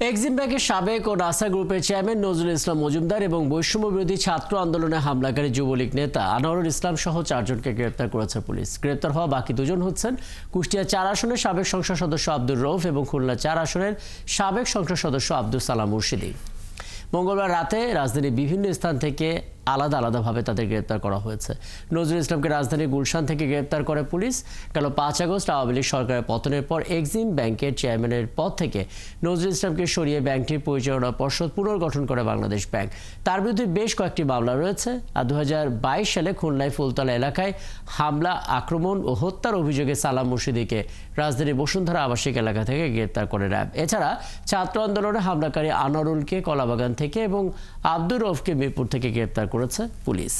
Exim ব্যাংকের সাবেক ও NASA গ্রুপের চেয়ারম্যান নজরুল ইসলাম মজুমদার এবং বৈষম্য বিরোধী ছাত্র আন্দোলনে হামলাকারী যুবলীগ নেতা আনোয়ারুল ইসলাম সহ 4 জনকে গ্রেপ্তার করেছে পুলিশ। গ্রেপ্তার হওয়া বাকি 2 জন হচ্ছেন কুষ্টিয়া 4 আসনের সাবেক সংসদ সদস্য আব্দুর রউফ এবং খুলনা 4 আসনের সাবেক সংসদ সদস্য আব্দুল সালাম মুর্শিদি। মঙ্গলবার রাতে রাজধানীর বিভিন্ন স্থান থেকে আলাদাভাবে তাদের গ্রেপ্তার করা হয়েছে। নজরুল ইসলামকে রাজধানীর গুলশান থেকে গ্রেপ্তার করে পুলিশ। গেল 5 আগস্ট আওয়ামী লীগ সরকারের পতনের পর এক্সিম ব্যাংকের চেয়ারম্যানের পদ থেকে নজরুল ইসলামকে সরিয়ে ব্যাংকটির পরিচালনা পর্ষদ পুনর্গঠন করে বাংলাদেশ ব্যাংক। তার বিরুদ্ধে বেশ কয়েকটি মামলা রয়েছে। আর 2022 সালে খুলনায় ফুলতলা এলাকায় হামলা, আক্রমণ ও হত্যার অভিযোগে সালাম মুর্শিদিকে রাজধানীর বসুন্ধরা আবাসিক এলাকা থেকে গ্রেপ্তার করে র্যাব। এছাড়া ছাত্র আন্দোলনে হামলাকারী আনোয়ারুলকে কলাবাগান থেকে এবং আব্দুর রউফকে মিরপুর থেকে গ্রেপ্তার করেছে পুলিশ।